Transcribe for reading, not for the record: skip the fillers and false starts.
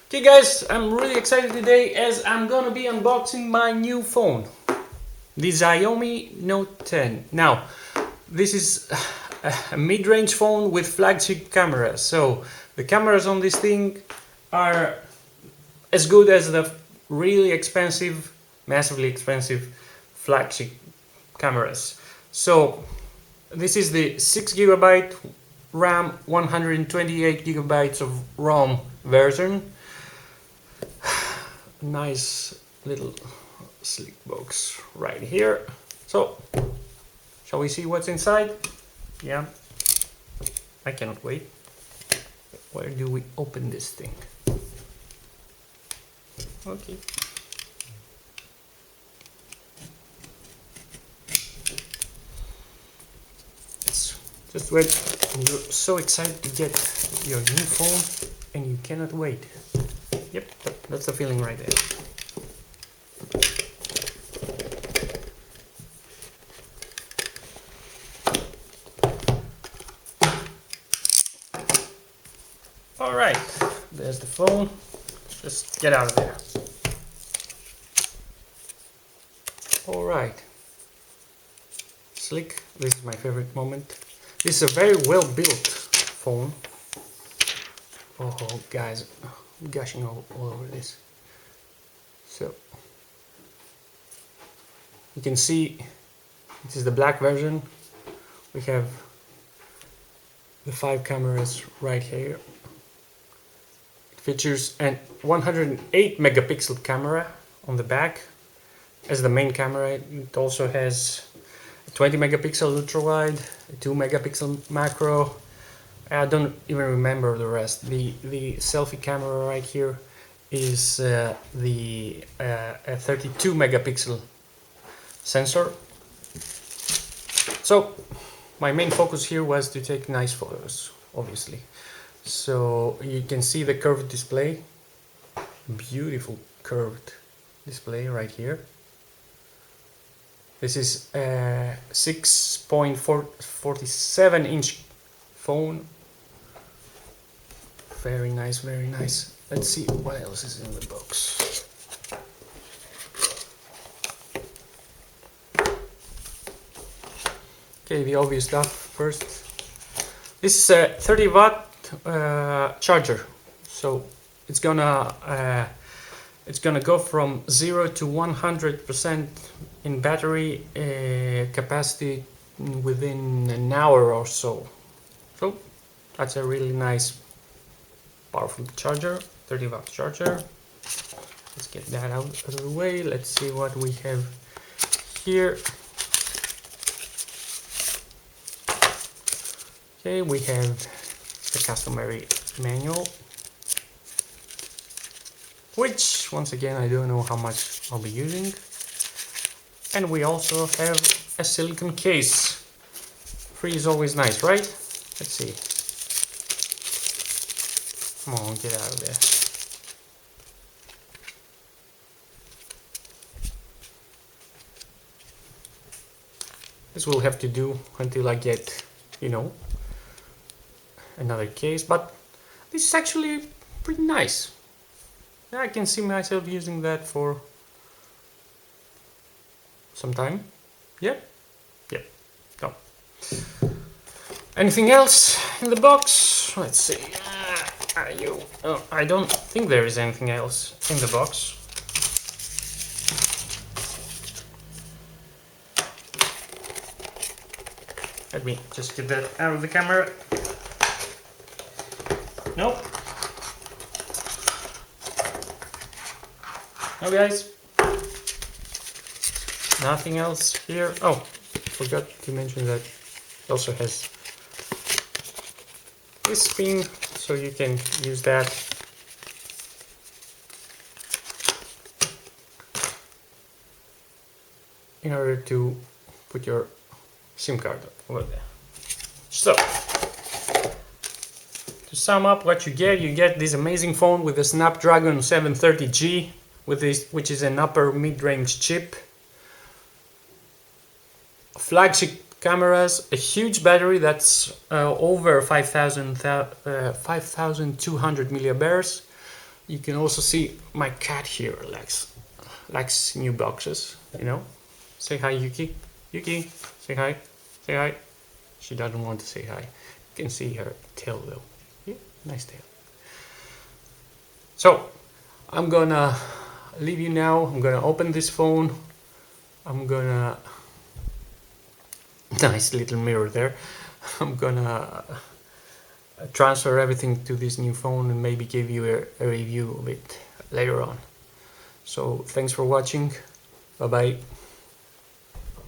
Okay guys, I'm really excited today as I'm gonna be unboxing my new phone, the Xiaomi Note 10. Now, this is a mid-range phone with flagship cameras, so the cameras on this thing are as good as the really expensive, massively expensive flagship cameras. So this is the 6 GB RAM, 128 GB of ROM version. Nice little sleek box right here. So, shall we see what's inside? Yeah, I cannot wait. Where do we open this thing? Okay. Just wait. You're so excited to get your new phone and you cannot wait. Yep, that's the feeling right there. Alright, there's the phone. Just get out of there. Alright. Slick, this is my favorite moment. This is a very well built phone. Oh guys, I'm gushing all over this. So you can see this is the black version. We have the 5 cameras right here. It features an 108 megapixel camera on the back as the main camera. It also has a 20 megapixel ultra wide, a 2 megapixel macro. I don't even remember the rest. The selfie camera right here is a 32 megapixel sensor. So my main focus here was to take nice photos, obviously. So you can see the curved display, beautiful curved display right here. This is a 6.47 inch phone. Very nice, very nice. Let's see what else is in the box. Okay, the obvious stuff first. This is a 30-watt charger, so it's gonna go from 0 to 100% in battery capacity within an hour or so. So that's a really nice, powerful charger, 30-watt charger. Let's get that out of the way. Let's see what we have here. Okay, we have the customary manual, which once again I don't know how much I'll be using. And we also have a silicone case. Free is always nice, right? Let's see. Come on, get out of there. This will have to do until I get, you know, another case, but this is actually pretty nice. I can see myself using that for some time. Yep. No. Anything else in the box? Let's see. I don't think there is anything else in the box. Let me just get that out of the camera. Nope. No guys. Nothing else here. Oh, forgot to mention that it also has this pin, so you can use that in order to put your SIM card over there. So, to sum up what you get this amazing phone with a Snapdragon 730G, which is an upper mid-range chip, flagship cameras, a huge battery that's over 5,200 milliamperes, You can also see my cat here likes new boxes, you know. Say hi, Yuki. Yuki, say hi. Say hi. She doesn't want to say hi. You can see her tail though. Yeah, nice tail. So I'm gonna leave you now. I'm gonna open this phone. I'm gonna nice little mirror there. I'm gonna transfer everything to this new phone and maybe give you a review of it later on. So thanks for watching. Bye bye.